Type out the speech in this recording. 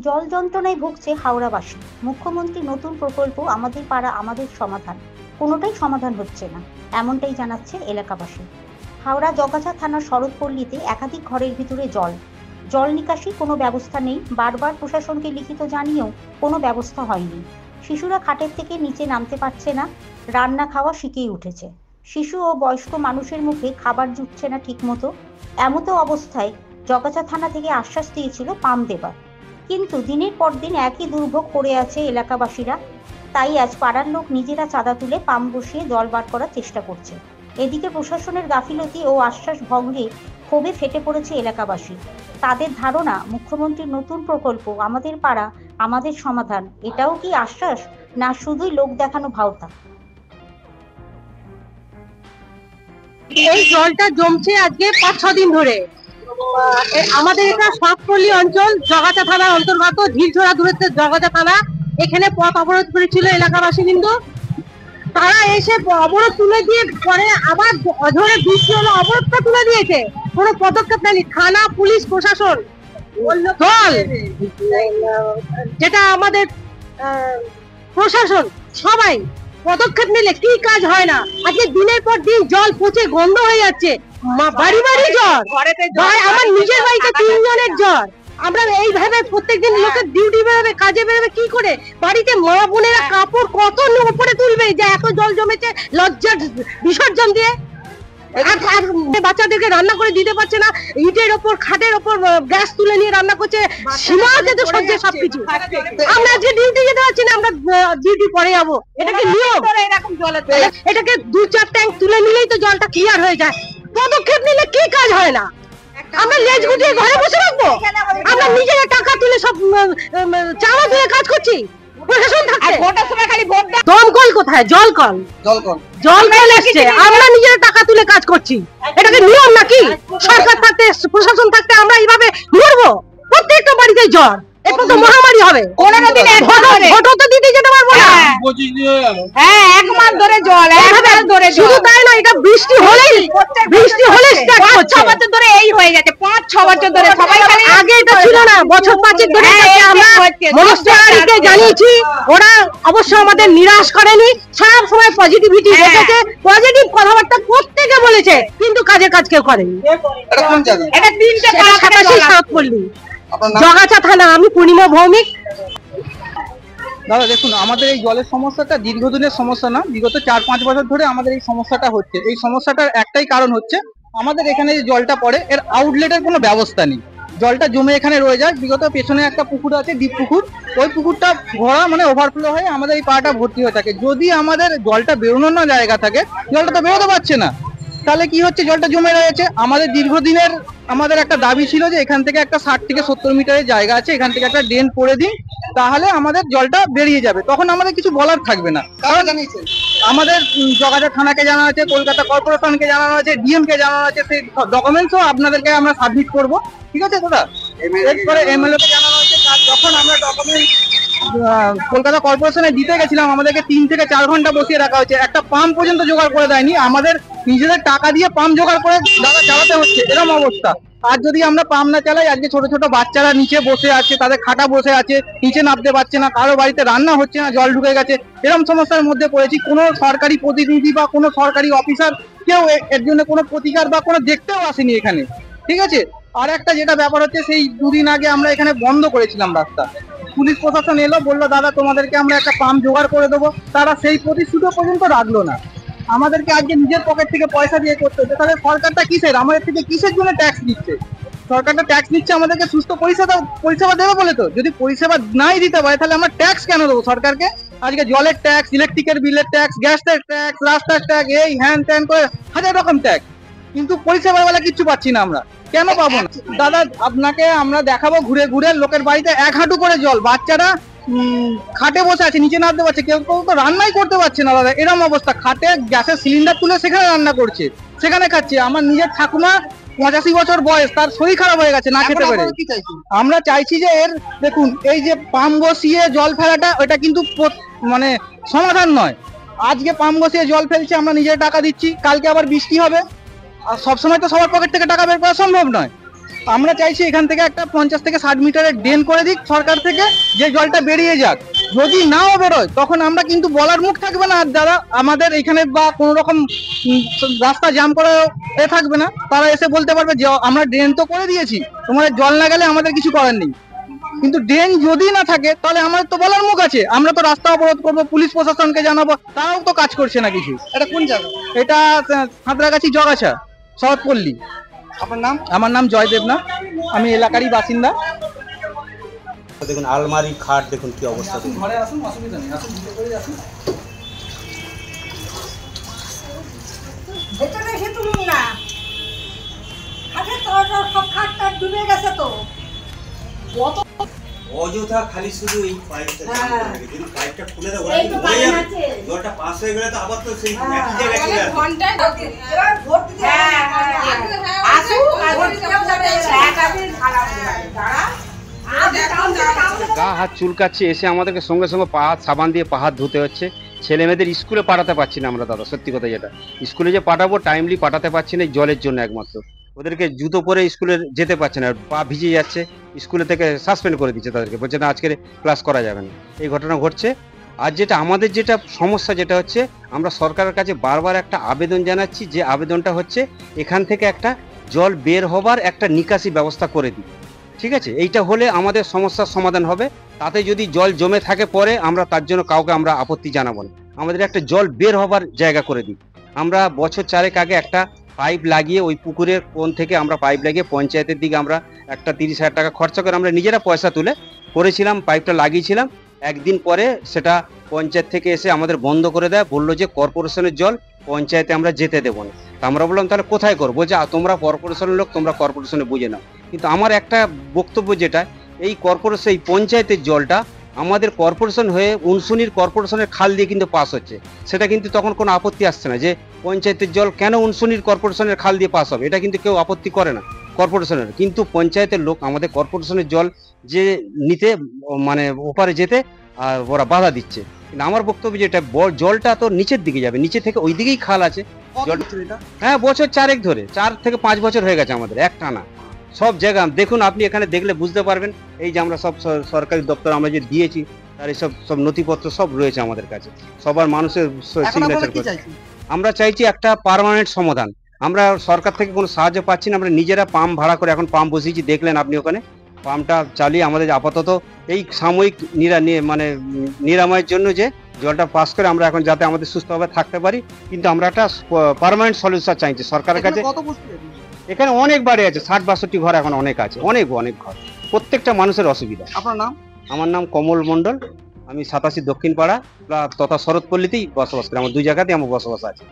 জল যন্ত্রণায় ভুগছে হাওড়াবাসী। মুখ্যমন্ত্রী নতুন প্রকল্প আমাদের পাড়া আমাদের সমাধান, কোনোটাই সমাধান হচ্ছে না, এমনটাই জানাচ্ছে এলাকাবাসী। হাওড়া জগাছা থানার শরৎপল্লীতে একাধিক ঘরের ভিতরে জল নিকাশি কোনো ব্যবস্থা নেই। বারবার প্রশাসনকে লিখিত জানিয়েও কোনো ব্যবস্থা হয়নি। শিশুরা খাটের থেকে নিচে নামতে পারছে না, রান্না খাওয়া শিখেই উঠেছে। শিশু ও বয়স্ক মানুষের মুখে খাবার জুটছে না ঠিকমতো। এমতো অবস্থায় জগাছা থানা থেকে আশ্বাস দিয়েছিল পাম্প দেবার, কিন্তু দিনের পর দিন একই দুর্ভোগ করে আছে এলাকাবাসীরা। তাই আজ পাড়ার লোক নিজেরা চাঁদা তুলে পাম্প বসিয়ে জল বার করার চেষ্টা করছে। এদিকে প্রশাসনের গাফিলতি ও আশ্বাস ভঙ্গে ক্ষোভে ফেটে পড়েছে এলাকাবাসী। তাদের ধারণা, মুখ্যমন্ত্রীর নতুন প্রকল্প আমাদের পাড়া আমাদের সমাধান এটাও কি আশ্বাস, না শুধুই লোক দেখানো ভাওতা? এই জলটা জমছে আজকে 5-6 দিন ধরে। আমাদের এটা শরৎপল্লী অঞ্চল, জগাছা থানার অন্তর্গত, ঝিলছড়া দূরত্বে জগাছা থানা। এখানে পথ অবরোধ করেছিল এলাকাবাসী, কিন্তু তারা এসে অবরোধ তুলে দিয়ে পরে আবার অঝরে বৃষ্টি হলো, অবরোধটা তুলে দিয়েছে। কোনো পদক্ষেপ নেয়নি থানা, পুলিশ, প্রশাসন, দল, যেটা আমাদের প্রশাসন, সবাই পদক্ষেপ নিলে কি কাজ হয় না। আজকে দিনের পর দিন জল পচে গন্ধ হয়ে যাচ্ছে, বাড়ি বাড়ি জ্বর। আমার নিজের বাড়িতে 3 জনের জ্বর। আমরা এইভাবে প্রত্যেকদিন লোকের ডিউটি বেরোবে, কাজে বেরোবে, কি করে বাড়িতে মা বোনেরা কাপড় কত উপরে তুলবে যে এত জল জমেছে, লজ্জার বিসর্জন দিয়ে। বাচ্চাদেরকে রান্না করে দিতে পারছে না, ইটের ওপর খাটের ওপর গ্যাস তুলে নিয়ে রান্না করছে, সীমাতে তো সহ্যে সবকিছু। আমরা আজকে ডিউটি যেতে পারছি না, আমরা ডিউটি পরে যাবো। এটাকে নিয়ম, এটাকে 2-4 ট্যাঙ্ক তুলে নিলেই তো জলটা ক্লিয়ার হয়ে যায়। পদক্ষেপ নিলে কি কাজ হয় না? আমরা লেজ গুটিয়ে ঘরে বসে রাখবো? আমরা নিজেরা টাকা তুলে সব চাওয়া দিয়ে কাজ করছি। প্রশাসন থাকছে, দমকল কোথায়? জলকল এসছে, আমরা নিজেরা টাকা তুলে কাজ করছি। এটাকে নিয়ম নাকি? সরকার থাকতে, প্রশাসন থাকতে আমরা এইভাবে মরবো? প্রত্যেকটা বাড়িতে জ্বর, এরপর তো মহামারী হবে। 15 দিনে ভোটও তো দিতে যেতে পারবো না। 1 মাস ধরে জল, 1 মাস ধরে জল। শুধু তাই না, এটা বৃষ্টি হলে 5-6 বছর ধরে এই হয়ে যাচ্ছে, 5-6 বছর ধরে। সবাই আগে এটা ছিল না, বছর 5 ধরে আমরা মনস্টারকে জানিয়েছি, ওরা অবশ্য আমাদের নিরাশ করেনি, সব সময় পজিটিভিটি রেখেছে, পজিটিভ কথাবার্তা প্রত্যেকে বলেছে, কিন্তু কাজের কাজ কেউ করেনি। এটা 3টে পাড়া থেকে শরৎপল্লী, জগাছা থানা। আমি পূর্ণিমা ভৌমিক। দাদা দেখুন, আমাদের এই জলের সমস্যাটা দীর্ঘদিনের সমস্যা না, বিগত 4-5 বছর ধরে আমাদের এই সমস্যাটা হচ্ছে। এই সমস্যাটার একটাই কারণ হচ্ছে, আমাদের এখানে যে জলটা পড়ে এর আউটলেটের কোনো ব্যবস্থা নেই। জলটা জমে এখানে রয়ে যায়। বিগত পেছনে একটা পুকুর আছে, দ্বীপ পুকুর, ওই পুকুরটা ভরা মানে ওভারফ্লো হয়ে আমাদের এই পাড়াটা ভর্তি হয়ে থাকে। যদি আমাদের জলটা বেরোনোর না জায়গা থাকে, জলটা তো বেরোতে পারছে না, তাহলে কি হচ্ছে, জলটা জমে রয়েছে। আমাদের দীর্ঘদিনের আমাদের একটা দাবি ছিল যে এখান থেকে একটা 60 থেকে 70 মিটারের জায়গা আছে, এখান থেকে একটা ড্রেন করে দিন, তাহলে আমাদের জলটা বেরিয়ে যাবে, তখন আমাদের কিছু বলার থাকবে না। আমাদের জগাছা থানাকে জানানো আছে, কলকাতা কর্পোরেশনকে জানানো আছে, ডিএম কে জানানো আছে, সেই ডকুমেন্টসও আপনাদেরকে আমরা সাবমিট করব, ঠিক আছে দাদা? এরপরে এমএলএ কে জানানো আছে। যখন আমরা ডকুমেন্ট কলকাতা কর্পোরেশনে দিতে গেছিলাম, আমাদেরকে 3 থেকে 4 ঘন্টা বসিয়ে রাখা হয়েছে, একটা পাম্প পর্যন্ত জোগাড় করে দেয়নি। আমাদের নিজেদের টাকা দিয়ে পাম্প জোগাড় করে দাদা চালাতে হচ্ছে, এরকম অবস্থা। আর যদি আমরা পাম্প না চালাই, আজকে ছোট ছোট বাচ্চারা নিচে বসে আছে, তাদের খাটা বসে আছে, নিচে নামতে পারছে না, কারো বাড়িতে রান্না হচ্ছে না, জল ঢুকে গেছে, এরকম সমস্যার মধ্যে পড়েছি। কোনো সরকারি প্রতিনিধি বা কোনো সরকারি অফিসার কেউ এর জন্য কোনো প্রতিকার বা কোনো দেখতেও আসেনি এখানে, ঠিক আছে? আর একটা যেটা ব্যাপার হচ্ছে, সেই 2 দিন আগে আমরা এখানে বন্ধ করেছিলাম রাস্তা, পুলিশ প্রশাসন এলো, বললো দাদা তোমাদেরকে আমরা একটা পাম্প জোগাড় করে দেবো। তারা সেই প্রতিশ্রুতি পর্যন্ত রাখলো না। আমাদেরকে আজকে নিজের পকেট থেকে পয়সা দিয়ে করতে হচ্ছে। তাহলে সরকারটা কিসের, আমাদের থেকে কিসের জন্য ট্যাক্স দিচ্ছে? সরকারটা ট্যাক্স নিচ্ছে আমাদেরকে সুস্থ পরিষেবা দেবে বলে তো। যদি পরিষেবা নাই দিতে পারে, তাহলে আমরা ট্যাক্স কেন দেবো সরকারকে? আজকে জলের ট্যাক্স, ইলেকট্রিকের বিলের ট্যাক্স, গ্যাসের ট্যাক্স, রাস্তার ট্যাক্স, এই হ্যান ত্যান করে 1000 রকম ট্যাক্স, কিন্তু পরিষেবা বলে কিচ্ছু পাচ্ছি না আমরা। কেন পাবো না দাদা? আপনাকে আমরা দেখাবো ঘুরে ঘুরে, লোকের বাড়িতে 1 হাঁটু করে জল, বাচ্চারা খাটে বসে আছে, নিচে নামতে পারছে, কেউ কেউ তো রান্নাই করতে পারছে না দাদা, এরকম অবস্থা। খাটে গ্যাসের সিলিন্ডার তুলে সেখানে রান্না করছে, সেখানে খাচ্ছে। আমার নিজের ঠাকুমা 85 বছর বয়স, তার শরীর খারাপ হয়ে গেছে না খেতে পেরে। আমরা চাইছি যে এর দেখুন, এই যে পাম্প বসিয়ে জল ফেলাটা, ওটা কিন্তু মানে সমাধান নয়। আজকে পাম্প বসিয়ে জল ফেলছে, আমরা নিজের টাকা দিচ্ছি, কালকে আবার বৃষ্টি হবে, আর সবসময় তো সবার পকেট থেকে টাকা বের করা সম্ভব নয়। আমরা চাইছি এখান থেকে একটা 50 থেকে 60 মিটারের ড্রেন করে দিক সরকার থেকে, যে জলটা বেরিয়ে যাক। যদি নাও বেরোয় তখন আমরা কিন্তু বলার মুখ থাকবে না, আর যারা আমাদের এখানে বা কোনো রকম রাস্তা জাম করে থাকবে না, তারা এসে বলতে পারবে যে আমরা ড্রেন তো করে দিয়েছি, তোমাদের জল না গেলে আমাদের কিছু করার নেই। কিন্তু ড্রেন যদি না থাকে তাহলে আমাদের তো বলার মুখ আছে, আমরা তো রাস্তা অবরোধ করবো, পুলিশ প্রশাসনকে জানাবো, তারাও তো কাজ করছে না কিছু। এটা কোন জায়গা? এটা সাঁতরাগাছি জগাছা, শরৎপল্লী। আপনার নাম? আমার নাম জয়দেব না, আমি এলাকারই বাসিন্দা। দেখুন আলমারি খাট দেখুন কি অবস্থা। ঘরে আসুন, অসুবিধা নেই, আসুন ভিতরে করে আসুন। ভেতরে এসে তুলুন না, খাটের তলাটা সব খাটটা ডুবে গেছে তো। অযথা খালি শুধু এই পাইপটা যদি পাইপটা খুলে দাও এই তো পানি আছে, জলটা পাস হয়ে গেলে তো আবার তো সেই একই জায়গায় চলে আসবে। ঘন্টায় এবার ভোট দিতে আসুন, ভোট দিতে যাবে, একাদিন ভাড়া দাঁড়া। গা হাত চুলকাচ্ছে, এসে আমাদেরকে সঙ্গে সঙ্গে পা হাত সাবান দিয়ে পা হাত ধুতে হচ্ছে। ছেলে মেয়েদের স্কুলে পাঠাতে পারছি না আমরা দাদা, সত্যি কথা যেটা, স্কুলে যে পাঠাবো টাইমলি পাঠাতে পারছি না, এই জলের জন্য একমাত্র। ওদেরকে জুতো পরে স্কুলে যেতে পারছে না, পা ভিজে যাচ্ছে, স্কুলে থেকে সাসপেন্ড করে দিচ্ছে তাদেরকে, বলছে না আজকে ক্লাস করা যাবে না। এই ঘটনা ঘটছে। আর যেটা আমাদের যেটা সমস্যা যেটা হচ্ছে, আমরা সরকারের কাছে বারবার একটা আবেদন জানাচ্ছি, যে আবেদনটা হচ্ছে এখান থেকে একটা জল বের হবার একটা নিকাশি ব্যবস্থা করে দিই। ঠিক আছে, এইটা হলে আমাদের সমস্যার সমাধান হবে। তাতে যদি জল জমে থাকে পরে আমরা তার জন্য কাউকে আমরা আপত্তি জানাবো না, আমাদের একটা জল বের হবার জায়গা করে দিই। আমরা বছর 4 আগে একটা পাইপ লাগিয়ে ওই পুকুরের কোণ থেকে আমরা পাইপ লাগিয়ে পঞ্চায়েতের দিকে আমরা একটা 30,000 টাকা খরচা করে আমরা নিজেরা পয়সা তুলে করেছিলাম, পাইপটা লাগিয়েছিলাম। একদিন পরে সেটা পঞ্চায়েত থেকে এসে আমাদের বন্ধ করে দেয়, বললো যে কর্পোরেশনের জল পঞ্চায়েতে আমরা যেতে দেবো না। তা আমরা বললাম তাহলে কোথায় করবো, যে তোমরা কর্পোরেশনের লোক, তোমরা কর্পোরেশনে বুঝে নাও। কিন্তু আমার একটা বক্তব্য যেটা, এই কর্পোরেশন এই পঞ্চায়েতের জলটা আমাদের কর্পোরেশন হয়ে উনসুনির কর্পোরেশনের খাল দিয়ে কিন্তু পাস হচ্ছে, সেটা কিন্তু তখন কোনো আপত্তি আসছে না যে পঞ্চায়েতের জল কেন উনসুনির কর্পোরেশনের খাল দিয়ে পাস হবে, এটা কিন্তু কেউ আপত্তি করে না কর্পোরেশনের। কিন্তু পঞ্চায়েতের লোক আমাদের কর্পোরেশনের জল যে নিতে মানে ওপারে যেতে আর ওরা বাধা দিচ্ছে। কিন্তু আমার বক্তব্য যেটা, জলটা তো নিচের দিকে যাবে, নিচে থেকে ওই দিকেই খাল আছে জল। হ্যাঁ, বছর 4 ধরে, 4 থেকে 5 বছর হয়ে গেছে আমাদের একটানা সব জায়গা। দেখুন আপনি এখানে দেখলে বুঝতে পারবেন, এই যে আমরা সব সরকারি দপ্তর আমরা যে দিয়েছি তার এইসব সব নথিপত্র সব রয়েছে আমাদের কাছে, সবার মানুষের সিগনেচার করে। আমরা চাইছি একটা পার্মানেন্ট সমাধান। আমরা সরকার থেকে কোনো সাহায্য পাচ্ছি না, আমরা নিজেরা পাম্প ভাড়া করে এখন পাম্প বসিয়েছি, দেখলেন আপনি ওখানে পাম্পটা চালিয়ে আমাদের আপাতত এই সাময়িক নিরাময়ের জন্য যে জলটা পাস করে আমরা এখন যাতে আমাদের সুস্থভাবে থাকতে পারি। কিন্তু আমরা একটা পার্মানেন্ট সলিউশন চাইছি সরকারের কাছে। এখানে অনেক বাড়ি আছে, 60-62 ঘর এখন অনেক আছে, অনেক ঘর, প্রত্যেকটা মানুষের অসুবিধা। আপনার নাম? আমার নাম কমল মণ্ডল, আমি 87 দক্ষিণ পাড়া তথা শরৎপল্লীতেই বসবাস করি, আমার 2 জায়গাতেই আমার বসবাস আছে।